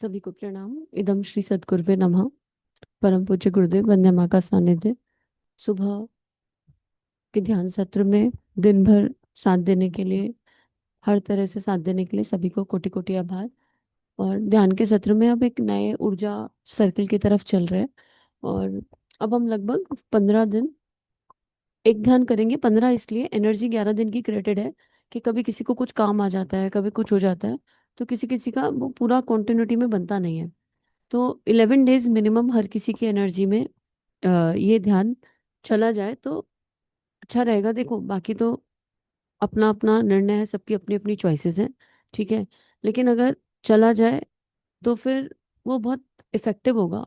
सभी को प्रणाम। इदम श्री सद्गुरुवे नमः। परम पूज्य गुरुदेव वंदे मां का सानिध्य। सुबह के ध्यान सत्र में दिन भर साथ देने के लिए, हर तरह से साथ देने के लिए सभी को कोटि कोटि आभार। और ध्यान के सत्र में अब एक नए ऊर्जा सर्कल की तरफ चल रहे हैं। और अब हम लगभग 15 दिन एक ध्यान करेंगे। 15 इसलिए, एनर्जी 11 दिन की क्रिएटेड है कि कभी किसी को कुछ काम आ जाता है, कभी कुछ हो जाता है, तो किसी किसी का वो पूरा कॉन्टिन्यूटी में बनता नहीं है। तो 11 डेज मिनिमम हर किसी की एनर्जी में ये ध्यान चला जाए तो अच्छा रहेगा। देखो, बाकी तो अपना अपना निर्णय है, सबकी अपनी अपनी चॉइसेस हैं, ठीक है। लेकिन अगर चला जाए तो फिर वो बहुत इफेक्टिव होगा।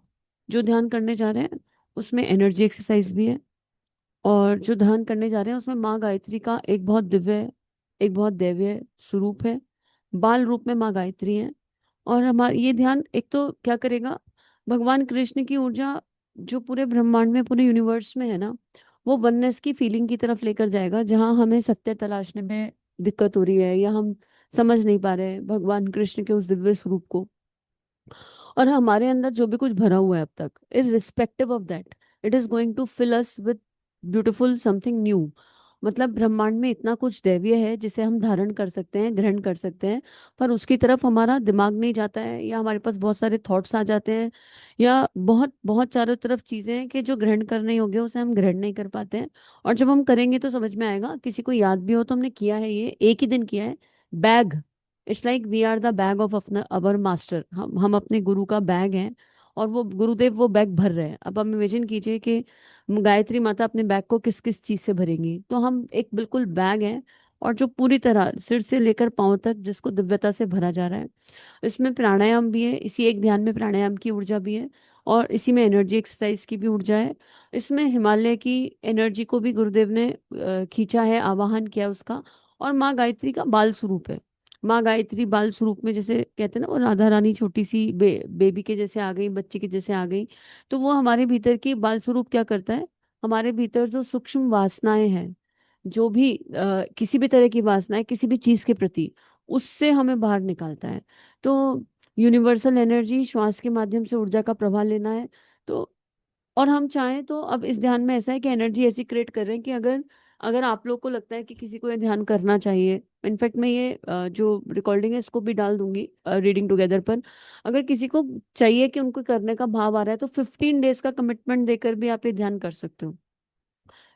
जो ध्यान करने जा रहे हैं उसमें एनर्जी एक्सरसाइज भी है, और जो ध्यान करने जा रहे हैं उसमें माँ गायत्री का एक बहुत दिव्य, एक बहुत दैवीय स्वरूप है। बाल रूप में माँ गायत्री है। और हमारा ये ध्यान एक तो क्या करेगा, भगवान कृष्ण की ऊर्जा जो पूरे ब्रह्मांड में, पूरे यूनिवर्स में है ना, वो वननेस की फीलिंग की तरफ लेकर जाएगा। जहां हमें सत्य तलाशने में दिक्कत हो रही है या हम समझ नहीं पा रहे हैं भगवान कृष्ण के उस दिव्य स्वरूप को, और हमारे अंदर जो भी कुछ भरा हुआ है अब तक, irrespective of that, it is going to fill us with beautiful something new. मतलब ब्रह्मांड में इतना कुछ दैवीय है जिसे हम धारण कर सकते हैं, ग्रहण कर सकते हैं, पर उसकी तरफ हमारा दिमाग नहीं जाता है, या हमारे पास बहुत सारे थॉट्स आ जाते हैं, या बहुत बहुत चारों तरफ चीजें हैं कि जो ग्रहण करने योग्य है उसे हम ग्रहण नहीं कर पाते हैं। और जब हम करेंगे तो समझ में आएगा, किसी को याद भी हो तो हमने किया है, ये एक ही दिन किया है। Bag, it's like we are the bag of अपना अवर मास्टर। हम अपने गुरु का बैग हैं, और वो गुरुदेव वो बैग भर रहे हैं। अब हम इमेजिन कीजिए कि गायत्री माता अपने बैग को किस किस चीज से भरेंगी, तो हम एक बिल्कुल बैग हैं, और जो पूरी तरह सिर से लेकर पांव तक जिसको दिव्यता से भरा जा रहा है। इसमें प्राणायाम भी है, इसी एक ध्यान में प्राणायाम की ऊर्जा भी है, और इसी में एनर्जी एक्सरसाइज की भी ऊर्जा है। इसमें हिमालय की एनर्जी को भी गुरुदेव ने खींचा है, आवाहन किया उसका। और माँ गायत्री का बाल स्वरूप है। माँ गायत्री बाल स्वरूप में, जैसे कहते हैं ना, वो राधा रानी छोटी सी बेबी के जैसे आ गई, बच्चे के जैसे आ गई। तो वो हमारे भीतर की बाल स्वरूप क्या करता है, हमारे भीतर जो सूक्ष्म वासनाएं हैं, जो भी किसी भी तरह की वासनाएं किसी भी चीज के प्रति, उससे हमें बाहर निकालता है। तो यूनिवर्सल एनर्जी, श्वास के माध्यम से ऊर्जा का प्रवाह लेना है। तो और हम चाहें तो अब इस ध्यान में ऐसा है कि एनर्जी ऐसी क्रिएट कर रहे हैं कि अगर अगर आप लोग को लगता है कि किसी को ये ध्यान करना चाहिए, इनफैक्ट मैं ये जो रिकॉर्डिंग है इसको भी डाल दूंगी रीडिंग टुगेदर पर। अगर किसी को चाहिए कि उनको करने का भाव आ रहा है तो 15 डेज का कमिटमेंट देकर भी आप ये ध्यान कर सकते हो।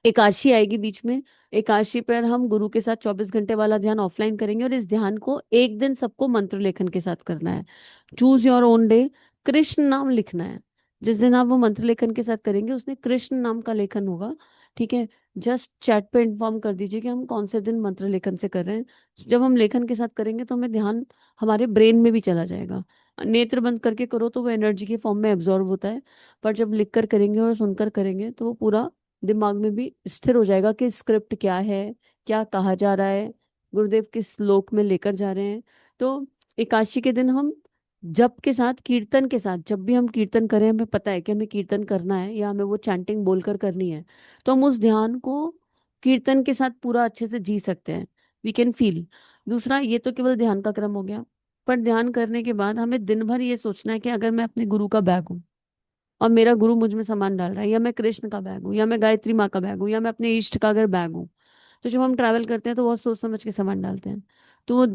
एकादशी आएगी बीच में। एकादशी पर हम गुरु के साथ 24 घंटे वाला ध्यान ऑफलाइन करेंगे, और इस ध्यान को एक दिन सबको मंत्र लेखन के साथ करना है। Choose your own day. Krishna नाम लिखना है। जिस दिन आप वो मंत्र लेखन के साथ करेंगे उसमें कृष्ण नाम का लेखन होगा, ठीक है। जस्ट चैट पे इन्फॉर्म कर दीजिए कि हम कौन से दिन मंत्र लेखन से कर रहे हैं। जब हम लेखन के साथ करेंगे तो हमें ध्यान हमारे ब्रेन में भी चला जाएगा। नेत्र बंद करके करो तो वो एनर्जी के फॉर्म में एब्जॉर्ब होता है, पर जब लिख कर करेंगे और सुनकर करेंगे तो वो पूरा दिमाग में भी स्थिर हो जाएगा कि स्क्रिप्ट क्या है, क्या कहा जा रहा है, गुरुदेव किस श्लोक में लेकर जा रहे हैं। तो एकादशी के दिन हम जप के साथ, कीर्तन के साथ, जब भी हम कीर्तन करें, हमें पता है कि हमें कीर्तन करना है या हमें वो चैंटिंग बोलकर करनी है, तो हम उस ध्यान को कीर्तन के साथ पूरा अच्छे से जी सकते हैं। We can feel. दूसरा, ये तो केवल ध्यान का क्रम हो गया, पर ध्यान करने के बाद हमें दिन भर ये सोचना है कि अगर मैं अपने गुरु का बैग हूँ और मेरा गुरु मुझ में सामान डाल रहा है, या मैं कृष्ण का बैग हूँ, या मैं गायत्री माँ का बैग हूँ, या मैं अपने इष्ट का अगर बैग हूँ, तो जब हम ट्रैवल करते हैं तो बहुत सोच समझ के सामान डालते हैं। तो वो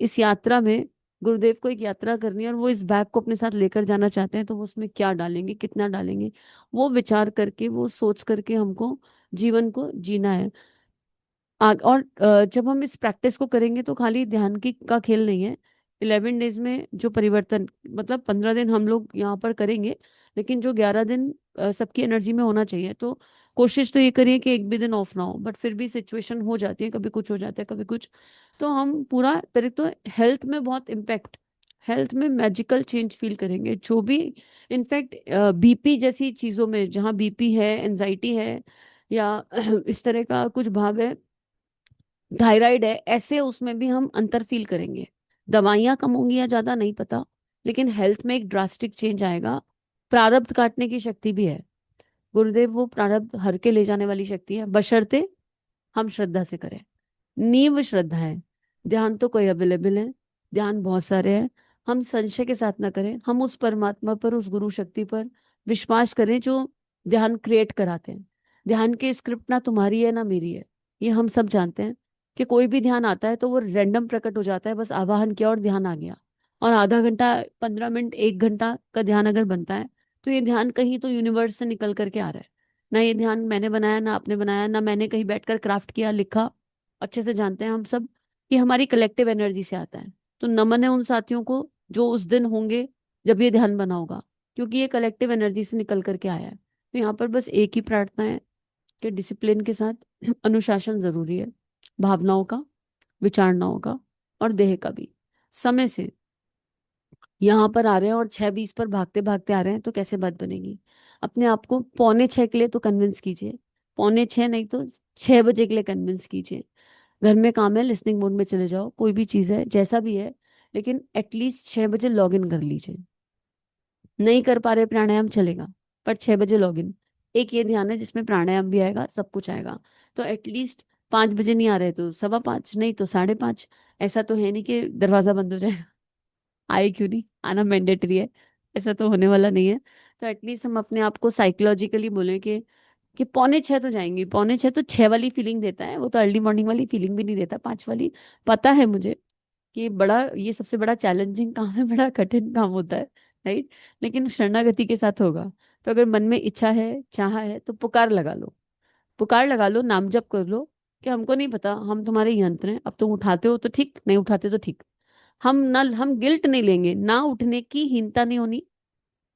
इस यात्रा में गुरुदेव को एक यात्रा करनी है, और वो इस बैग को अपने साथ लेकर जाना चाहते हैं, तो वो उसमें क्या डालेंगे, कितना डालेंगे, वो विचार करके, वो सोच करके हमको जीवन को जीना है। और जब हम इस प्रैक्टिस को करेंगे तो खाली ध्यान की का खेल नहीं है। 11 डेज में जो परिवर्तन, मतलब 15 दिन हम लोग यहाँ पर करेंगे, लेकिन जो 11 दिन सबकी एनर्जी में होना चाहिए। तो कोशिश तो ये करिए कि एक भी दिन ऑफ ना हो, बट फिर भी सिचुएशन हो जाती है, कभी कुछ हो जाता है, कभी कुछ। तो हम पूरा पहले तो हेल्थ में बहुत इम्पैक्ट, हेल्थ में मैजिकल चेंज फील करेंगे। जो भी इनफैक्ट बीपी जैसी चीज़ों में, जहाँ बीपी है, एनजाइटी है, या इस तरह का कुछ भाव है, थायराइड है, ऐसे उसमें भी हम अंतर फील करेंगे। दवाइयां कम होंगी या ज्यादा नहीं पता, लेकिन हेल्थ में एक ड्रास्टिक चेंज आएगा। प्रारब्ध काटने की शक्ति भी है। गुरुदेव वो प्रारब्ध हर के ले जाने वाली शक्ति है, बशर्ते हम श्रद्धा से करें। नींव श्रद्धा है। ध्यान तो कोई अवेलेबल है, ध्यान बहुत सारे हैं, हम संशय के साथ ना करें, हम उस परमात्मा पर, उस गुरु शक्ति पर विश्वास करें जो ध्यान क्रिएट कराते हैं। ध्यान की स्क्रिप्ट ना तुम्हारी है ना मेरी है, ये हम सब जानते हैं कि कोई भी ध्यान आता है तो वो रैंडम प्रकट हो जाता है, बस आवाहन किया और ध्यान आ गया। और आधा घंटा, 15 मिनट, 1 घंटा का ध्यान अगर बनता है तो ये ध्यान कहीं तो यूनिवर्स से निकल करके आ रहा है। ना ये ध्यान मैंने बनाया, ना आपने बनाया, ना मैंने कहीं बैठकर क्राफ्ट किया, लिखा। अच्छे से जानते हैं हम सब कि हमारी कलेक्टिव एनर्जी से आता है। तो नमन है उन साथियों को जो उस दिन होंगे जब ये ध्यान बना होगा, क्योंकि ये कलेक्टिव एनर्जी से निकल करके आया है। तो यहाँ पर बस एक ही प्रार्थना है कि डिसिप्लिन के साथ अनुशासन जरूरी है, भावनाओं का, विचारणाओं का और देह का भी। समय से यहाँ पर आ रहे हैं और 6:20 पर भागते भागते आ रहे हैं तो कैसे बात बनेगी। अपने आप को 5:45 के लिए तो कन्विंस कीजिए, 5:45 नहीं तो 6 बजे के लिए कन्विंस कीजिए। घर में काम है, लिसनिंग मोड में चले जाओ, कोई भी चीज़ है जैसा भी है, लेकिन एटलीस्ट 6 बजे लॉग इन कर लीजिए। नहीं कर पा रहे प्राणायाम चलेगा, पर 6 बजे लॉग इन। एक ये ध्यान है जिसमें प्राणायाम भी आएगा, सब कुछ आएगा। तो एटलीस्ट 5 बजे नहीं आ रहे तो 5:15, नहीं तो 5:30। ऐसा तो है नहीं कि दरवाजा बंद हो जाएगा। आए क्यों नहीं, आना मैंडेटरी है, ऐसा तो होने वाला नहीं है। तो एटलीस्ट हम अपने आप को साइकोलॉजिकली बोले कि 5:45 तो जाएंगी, 5:45 तो 6 वाली फीलिंग देता है, वो तो अर्ली मॉर्निंग वाली फीलिंग भी नहीं देता, 5 वाली। पता है मुझे कि बड़ा, ये सबसे बड़ा चैलेंजिंग काम है, बड़ा कठिन काम होता है, राइट। लेकिन शरणागति के साथ होगा। तो अगर मन में इच्छा है, चाह है, तो पुकार लगा लो, पुकार लगा लो, नाम जप कर लो कि हमको नहीं पता, हम तुम्हारे यंत्र हैं, अब तुम उठाते हो तो ठीक, नहीं उठाते तो ठीक। हम गिल्ट नहीं लेंगे, ना उठने की हीनता नहीं होनी।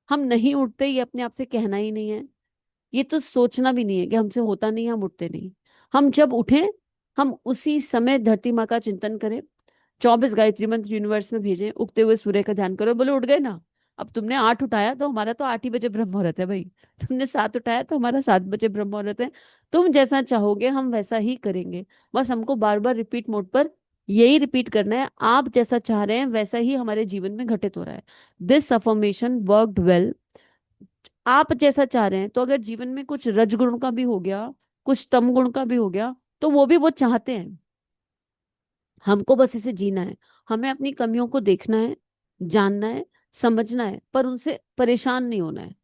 हम नहीं उठते ये अपने आप से कहना ही नहीं है, ये तो सोचना भी नहीं है कि हमसे होता नहीं, हम उठते नहीं। हम जब उठें, हम उसी समय धरती माँ का चिंतन करें, 24 गायत्री मंत्र यूनिवर्स में भेजें, उगते हुए सूर्य का ध्यान करो, बोले उठ गए ना। अब तुमने 8 उठाया तो हमारा तो 8 ही बजे ब्रह्म मुहूर्त है भाई। तुमने 7 उठाया तो हमारा 7 बजे ब्रह्म मुहूर्त है। तुम जैसा चाहोगे हम वैसा ही करेंगे। बस हमको बार बार रिपीट मोड पर यही रिपीट करना है, आप जैसा चाह रहे हैं वैसा ही हमारे जीवन में घटित हो रहा है। This affirmation worked well. आप जैसा चाह रहे हैं, तो अगर जीवन में कुछ रजगुण का भी हो गया, कुछ तम गुण का भी हो गया, तो वो भी वो चाहते हैं। हमको बस इसे जीना है। हमें अपनी कमियों को देखना है, जानना है, समझना है, पर उनसे परेशान नहीं होना है,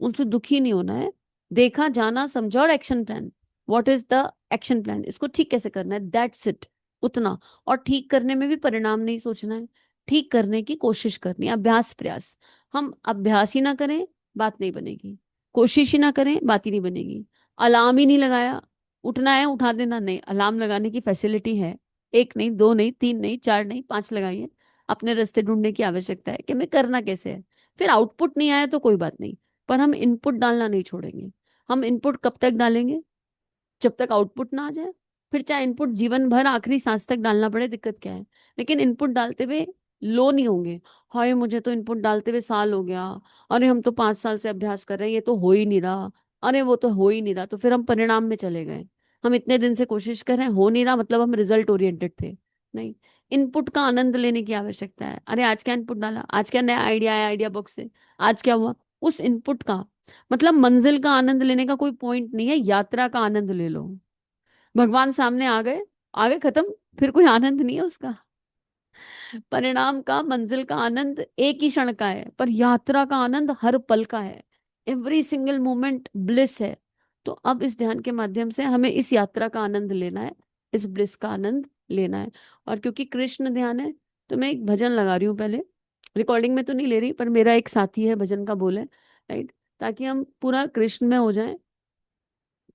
उनसे दुखी नहीं होना है। देखा, जाना, समझा और action plan. What is the action plan, इसको ठीक कैसे करना है, दैट्स इट, उतना। और ठीक करने में भी परिणाम नहीं सोचना है, ठीक करने की कोशिश करनी है, अभ्यास प्रयास। हम अभ्यास ही ना करें, बात नहीं बनेगी। कोशिश ही ना करें, बात ही नहीं बनेगी। अलार्म ही नहीं लगाया, उठना है उठा देना, नहीं, अलार्म लगाने की फैसिलिटी है। एक नहीं, दो नहीं, तीन नहीं, चार नहीं, 5 लगाइए। अपने रास्ते ढूंढने की आवश्यकता है कि मैं करना कैसे है। फिर आउटपुट नहीं आया तो कोई बात नहीं, पर हम इनपुट डालना नहीं छोड़ेंगे। हम इनपुट कब तक डालेंगे, जब तक आउटपुट ना आ जाए। फिर चाहे इनपुट जीवन भर आखिरी सांस तक डालना पड़े, दिक्कत क्या है। लेकिन इनपुट डालते हुए लो नहीं होंगे, हाय मुझे तो इनपुट डालते हुए साल हो गया, अरे हम तो 5 साल से अभ्यास कर रहे हैं, ये तो हो ही नहीं रहा, अरे वो तो हो ही नहीं रहा, तो फिर हम परिणाम में चले गए। हम इतने दिन से कोशिश कर रहे हैं, हो नहीं रहा, मतलब हम रिजल्ट ओरिएंटेड थे। नहीं, इनपुट का आनंद लेने की आवश्यकता है। अरे आज क्या इनपुट डाला, आज क्या नया आइडिया आया आइडिया बॉक्स से, आज क्या हुआ, उस इनपुट का मतलब मंजिल का आनंद लेने का कोई पॉइंट नहीं है, यात्रा का आनंद ले लो। भगवान सामने आ गए, आगे खत्म, फिर कोई आनंद नहीं है उसका। परिणाम का, मंजिल का आनंद एक ही क्षण का है, पर यात्रा का आनंद हर पल का है। एवरी सिंगल मोमेंट ब्लिस है। तो अब इस ध्यान के माध्यम से हमें इस यात्रा का आनंद लेना है, इस ब्लिस का आनंद लेना है। और क्योंकि कृष्ण ध्यान है, तो मैं एक भजन लगा रही हूँ पहले, रिकॉर्डिंग में तो नहीं ले रही, पर मेरा एक साथी है भजन का बोल है, राइट, ताकि हम पूरा कृष्ण में हो जाए।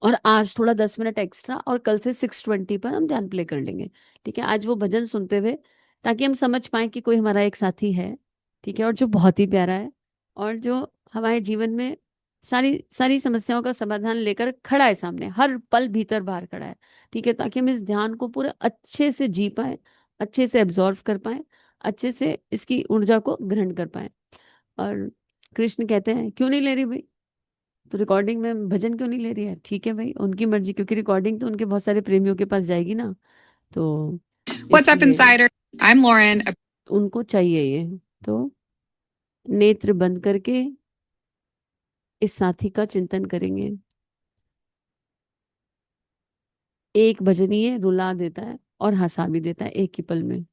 और आज थोड़ा 10 मिनट एक्स्ट्रा, और कल से 6:20 पर हम ध्यान प्ले कर लेंगे। ठीक है, आज वो भजन सुनते हुए, ताकि हम समझ पाए कि कोई हमारा एक साथी है, ठीक है, और जो बहुत ही प्यारा है, और जो हमारे जीवन में सारी सारी समस्याओं का समाधान लेकर खड़ा है सामने, हर पल भीतर बाहर खड़ा है। ठीक है, ताकि हम इस ध्यान को पूरे अच्छे से जी पाए, अच्छे से एब्जॉर्व कर पाए, अच्छे से इसकी ऊर्जा को ग्रहण कर पाए। और कृष्ण कहते हैं, क्यों नहीं ले रही भाई, तो रिकॉर्डिंग में भजन क्यों नहीं ले रही है, ठीक है भाई, उनकी मर्जी, क्योंकि रिकॉर्डिंग तो उनके बहुत सारे प्रेमियों के पास जाएगी ना, तो What's up, इसलिए Insider? I'm Lauren. उनको चाहिए ये। तो नेत्र बंद करके इस साथी का चिंतन करेंगे। एक भजनीय रुला देता है और हंसा भी देता है एक ही पल में।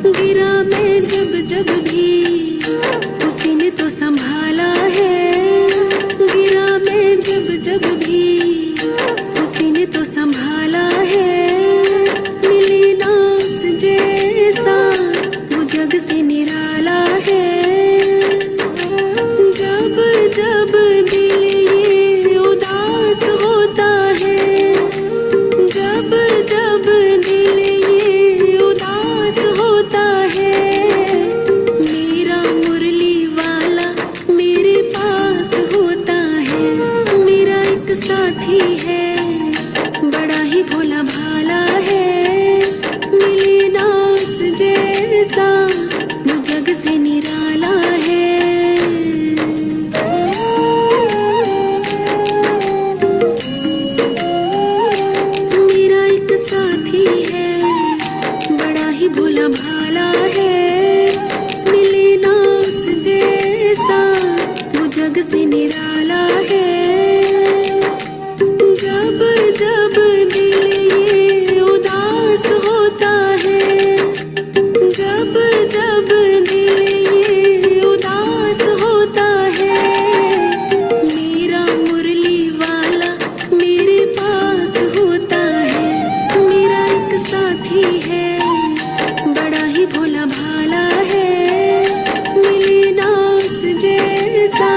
गिरा मैं जब जब भी उसी ने तो संभाला है। से निराला है। जब जब दिल ये उदास होता है, जब जब दिल ये उदास होता है, मेरा मुरली वाला मेरे पास होता है। मेरा एक साथी है, बड़ा ही भोला भाला है, मिले ना उस जैसा,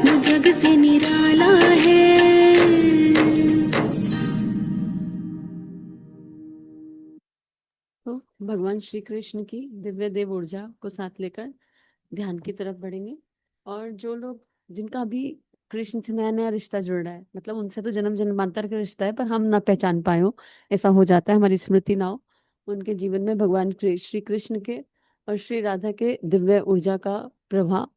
वो जग से निराला है। तो भगवान श्री कृष्ण की दिव्य देव ऊर्जा को साथ लेकर ध्यान की तरफ बढ़ेंगे। और जो लोग जिनका अभी कृष्ण से नया नया रिश्ता जुड़ रहा है, मतलब उनसे तो जन्म जन्मांतर का रिश्ता है पर हम ना पहचान पाए हो, ऐसा हो जाता है, हमारी स्मृति ना हो, उनके जीवन में भगवान श्री कृष्ण के और श्री राधा के दिव्य ऊर्जा का प्रभाव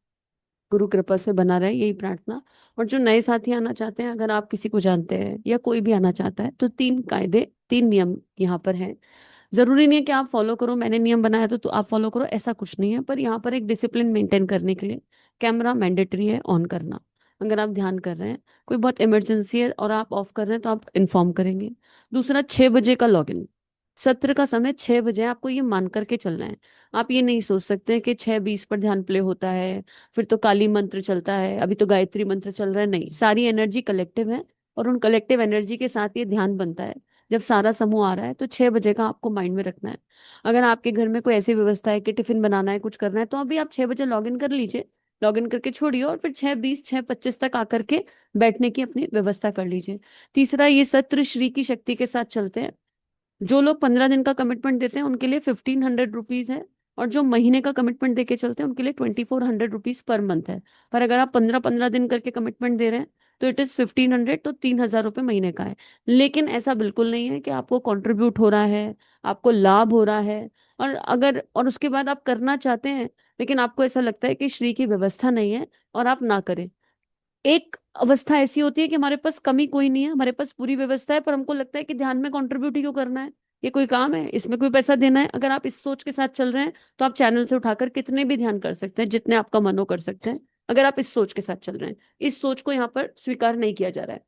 गुरु कृपा से बना रहे, यही प्रार्थना। और जो नए साथी आना चाहते हैं, अगर आप किसी को जानते हैं या कोई भी आना चाहता है, तो 3 कायदे 3 नियम यहाँ पर हैं। जरूरी नहीं है कि आप फॉलो करो, मैंने नियम बनाया तो आप फॉलो करो, ऐसा कुछ नहीं है, पर यहाँ पर एक डिसिप्लिन मेंटेन करने के लिए कैमरा मैंडेटरी है ऑन करना। अगर आप ध्यान कर रहे हैं, कोई बहुत इमरजेंसी है और आप ऑफ कर रहे हैं, तो आप इन्फॉर्म करेंगे। दूसरा, 6 बजे का लॉगिन, सत्र का समय 6 बजे, आपको ये मान करके चलना है। आप ये नहीं सोच सकते कि 6:20 पर ध्यान प्ले होता है, फिर तो काली मंत्र चलता है, अभी तो गायत्री मंत्र चल रहा है। नहीं, सारी एनर्जी कलेक्टिव है और उन कलेक्टिव एनर्जी के साथ ये ध्यान बनता है। जब सारा समूह आ रहा है तो 6 बजे का आपको माइंड में रखना है। अगर आपके घर में कोई ऐसी व्यवस्था है कि टिफिन बनाना है, कुछ करना है, तो अभी आप 6 बजे लॉग इन कर लीजिए, लॉग इन करके छोड़िए और फिर 6:20 6:25 तक आकर के बैठने की अपनी व्यवस्था कर लीजिए। तीसरा, ये सत्र श्री की शक्ति के साथ चलते हैं। जो लोग 15 दिन का कमिटमेंट देते हैं उनके लिए 1,500 रुपीज है, और जो महीने का कमिटमेंट देके चलते हैं उनके लिए 2,400 रुपीज पर मंथ है। पर अगर आप 15-15 दिन करके कमिटमेंट दे रहे हैं तो इट इज 1,500, तो 3,000 रुपये महीने का है। लेकिन ऐसा बिल्कुल नहीं है कि आपको कंट्रीब्यूट हो रहा है, आपको लाभ हो रहा है, और उसके बाद आप करना चाहते हैं लेकिन आपको ऐसा लगता है कि श्री की व्यवस्था नहीं है और आप ना करें। एक अवस्था ऐसी होती है कि हमारे पास कमी कोई नहीं है, हमारे पास पूरी व्यवस्था है, पर हमको लगता है कि ध्यान में कंट्रीब्यूट ही क्यों करना है, ये कोई काम है, इसमें कोई पैसा देना है। अगर आप इस सोच के साथ चल रहे हैं तो आप चैनल से उठाकर कितने भी ध्यान कर सकते हैं, जितने आपका मन हो कर सकते हैं, अगर आप इस सोच के साथ चल रहे हैं। इस सोच को यहाँ पर स्वीकार नहीं किया जा रहा है।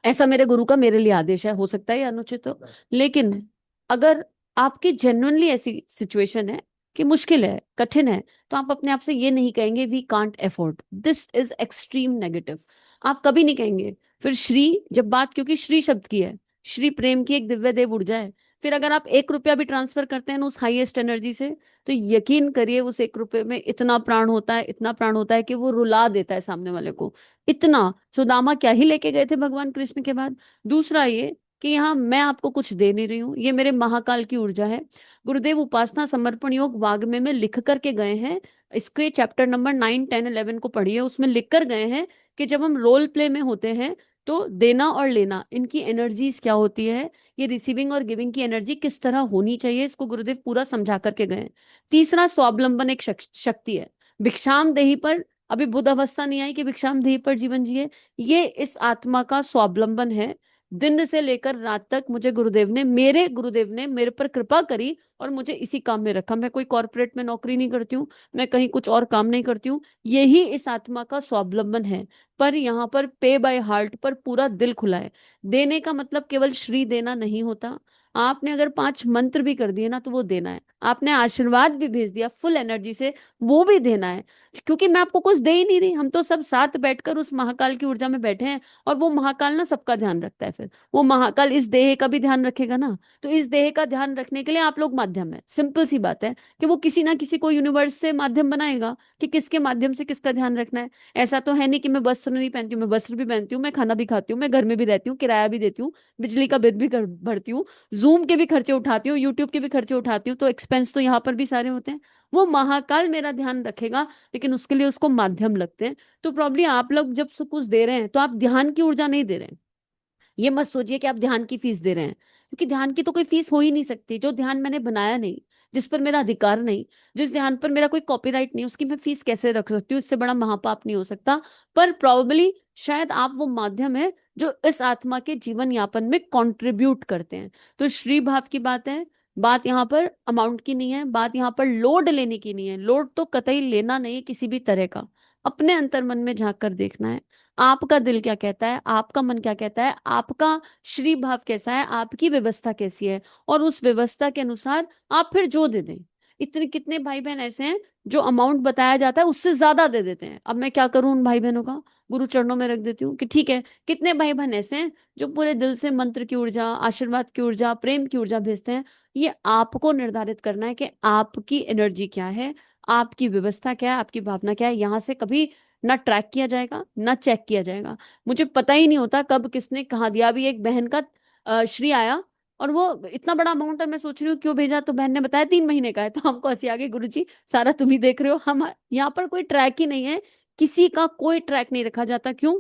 ऐसा मेरे गुरु का मेरे लिए आदेश है, हो सकता है ये अनुचित हो, लेकिन अगर आपकी जेन्युइनली ऐसी सिचुएशन है कि मुश्किल है, कठिन है, तो आप अपने आप से ये नहीं कहेंगे we can't afford, this is extreme negative. आप कभी नहीं कहेंगे। फिर श्री, जब बात क्योंकि श्री शब्द की है, श्री प्रेम की एक दिव्य देव ऊर्जा है, फिर अगर आप 1 रुपया भी ट्रांसफर करते हैं ना उस हाईएस्ट एनर्जी से, तो यकीन करिए उस 1 रुपये में इतना प्राण होता है, इतना प्राण होता है कि वो रुला देता है सामने वाले को। इतना सुदामा क्या ही लेके गए थे भगवान कृष्ण के बाद। दूसरा ये कि यहाँ मैं आपको कुछ दे नहीं रही हूँ, ये मेरे महाकाल की ऊर्जा है। गुरुदेव उपासना समर्पण योग वाग्मे में लिख करके गए हैं, इसके चैप्टर नंबर 9 10 11 को पढ़िए, उसमें लिख कर गए हैं कि जब हम रोल प्ले में होते हैं तो देना और लेना, इनकी एनर्जीज क्या होती है, ये रिसीविंग और गिविंग की एनर्जी किस तरह होनी चाहिए, इसको गुरुदेव पूरा समझा करके गए हैं। तीसरा, स्वावलंबन एक शक्ति है। भिक्षाम देही पर अभी बुद्ध अवस्था नहीं आई कि भिक्षाम देही पर जीवन जिए, ये इस आत्मा का स्वावलंबन है। दिन से लेकर रात तक मुझे गुरुदेव ने, मेरे गुरुदेव ने मेरे पर कृपा करी और मुझे इसी काम में रखा। मैं कोई कॉर्पोरेट में नौकरी नहीं करती हूँ, मैं कहीं कुछ और काम नहीं करती हूँ, यही इस आत्मा का स्वावलंबन है। पर यहाँ पर पे बाय हार्ट पर पूरा दिल खुला है। देने का मतलब केवल श्री देना नहीं होता, आपने अगर 5 मंत्र भी कर दिए ना तो वो देना है, आपने आशीर्वाद भी भेज दिया फुल एनर्जी से, वो भी देना है। क्योंकि मैं आपको कुछ दे ही नहीं रही, हम तो सब साथ बैठकर उस महाकाल की ऊर्जा में बैठे हैं, और वो महाकाल ना सबका ध्यान रखता है। फिर वो महाकाल इस देह का भी ध्यान रखेगा ना, तो इस देह का ध्यान रखने के लिए आप लोग माध्यम है। सिंपल सी बात है कि वो किसी ना किसी को यूनिवर्स से माध्यम बनाएगा कि किसके माध्यम से किसका ध्यान रखना है। ऐसा तो है नहीं कि मैं वस्त्र नहीं पहनती हूँ, मैं वस्त्र भी पहनती हूँ, मैं खाना भी खाती हूँ, मैं घर में भी रहती हूँ, किराया भी देती हूँ, बिजली का बिल भी भरती हूँ, जूम के भी खर्चे उठाती हूँ, यूट्यूब के भी खर्चे उठाती हूँ, तो एक्सपेंस तो यहाँ पर भी सारे होते हैं। वो महाकाल मेरा ध्यान रखेगा, लेकिन उसके लिए उसको माध्यम लगते हैं। तो प्रॉब्लम, आप लोग जब सब कुछ दे रहे हैं तो आप ध्यान की ऊर्जा नहीं दे रहे हैं। ये मत सोचिए कि आप ध्यान की फीस दे रहे हैं, क्योंकि ध्यान की तो कोई फीस हो ही नहीं सकती। जो ध्यान मैंने बनाया नहीं, जिस पर मेरा अधिकार नहीं, जिस ध्यान पर मेरा कोई कॉपीराइट नहीं, उसकी मैं फीस कैसे रख सकती हूँ? इससे बड़ा महापाप नहीं हो सकता। पर प्रॉब्ली शायद आप वो माध्यम है जो इस आत्मा के जीवन यापन में कंट्रीब्यूट करते हैं। तो श्री भाव की बात है, बात यहाँ पर अमाउंट की नहीं है, बात यहाँ पर लोड लेने की नहीं है। लोड तो कतई लेना नहीं किसी भी तरह का, अपने अंतर मन में झांक कर देखना है, आपका दिल क्या कहता है, आपका मन क्या कहता है, आपका श्री भाव कैसा है, आपकी व्यवस्था कैसी है, और उस व्यवस्था के अनुसार आप फिर जो दे दें। इतने कितने भाई बहन ऐसे हैं जो अमाउंट बताया जाता है उससे ज्यादा दे देते हैं। अब मैं क्या करूं उन भाई बहनों का, गुरु चरणों में रख देती हूँ कि ठीक है। कितने भाई बहन ऐसे हैं जो पूरे दिल से मंत्र की ऊर्जा, आशीर्वाद की ऊर्जा, प्रेम की ऊर्जा भेजते हैं। ये आपको निर्धारित करना है कि आपकी एनर्जी क्या है, आपकी व्यवस्था क्या है, आपकी भावना क्या है। यहाँ से कभी ना ट्रैक किया जाएगा ना चेक किया जाएगा। मुझे पता ही नहीं होता कब किसने कहाँ दिया। अभी एक बहन का श्री आया और वो इतना बड़ा अमाउंट है, मैं सोच रही हूँ क्यों भेजा, तो बहन ने बताया 3 महीने का है। तो हमको हंसी आ गई, गुरु जी सारा तुम ही देख रहे हो, हम यहाँ पर कोई ट्रैक ही नहीं है, किसी का कोई ट्रैक नहीं रखा जाता। क्यों?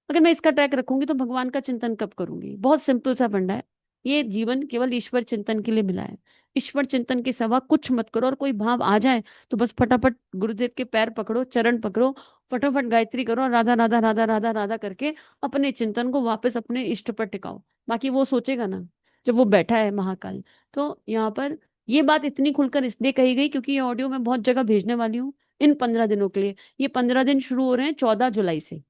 अगर मैं इसका ट्रैक रखूंगी तो भगवान का चिंतन कब करूंगी? बहुत सिंपल सा फंडा है, ये जीवन केवल ईश्वर चिंतन के लिए मिला है। ईश्वर चिंतन के सिवा कुछ मत करो, और कोई भाव आ जाए तो बस फटाफट गुरुदेव के पैर पकड़ो, चरण पकड़ो, फटाफट गायत्री करो, राधा राधा राधा राधा राधा करके अपने चिंतन को वापस अपने इष्ट पर टिकाओ। बाकी वो सोचेगा ना जब वो बैठा है महाकाल। तो यहाँ पर ये बात इतनी खुलकर इसलिए कही गई क्योंकि ये ऑडियो मैं बहुत जगह भेजने वाली हूँ इन 15 दिनों के लिए। ये 15 दिन शुरू हो रहे हैं 14 जुलाई से,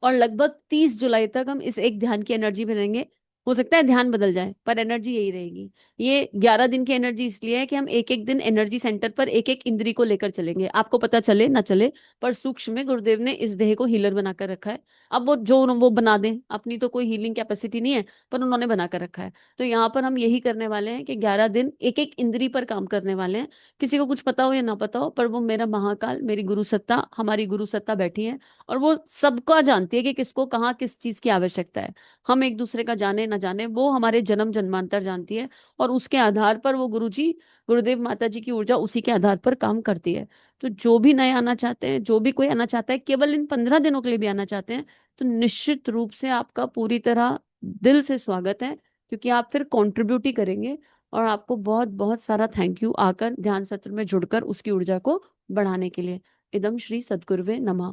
और लगभग 30 जुलाई तक हम इस एक ध्यान की एनर्जी में रहेंगे। हो सकता है ध्यान बदल जाए पर एनर्जी यही रहेगी। ये 11 दिन की एनर्जी इसलिए है कि हम एक एक दिन एनर्जी सेंटर पर एक एक इंद्री को लेकर चलेंगे। आपको पता चले ना चले, पर सूक्ष्म में गुरुदेव ने इस देह को हीलर बनाकर रखा है। अब वो जो वो बना दें, अपनी तो कोई हीलिंग कैपेसिटी नहीं है, पर उन्होंने बनाकर रखा है। तो यहाँ पर हम यही करने वाले हैं कि 11 दिन एक एक इंद्री पर काम करने वाले हैं। किसी को कुछ पता हो या ना पता हो, पर वो मेरा महाकाल, मेरी गुरु सत्ता, हमारी गुरु सत्ता बैठी है, और वो सबका जानती है कि किसको कहाँ किस चीज की आवश्यकता है। हम एक दूसरे का जाने ना जाने, वो हमारे जन्म जन्मांतर जानती है, और उसके आधार पर वो गुरु जी, गुरुदेव माता जी की ऊर्जा उसी के आधार पर काम करती है। तो जो भी नए आना चाहते हैं, जो भी कोई आना चाहता है, केवल इन 15 दिनों के लिए भी आना चाहते हैं, तो निश्चित रूप से आपका पूरी तरह दिल से स्वागत है, क्योंकि आप फिर कंट्रीब्यूट ही करेंगे। और आपको बहुत बहुत सारा थैंक यू आकर ध्यान सत्र में जुड़कर उसकी ऊर्जा को बढ़ाने के लिए। इदम श्री सद्गुरुवे नमः।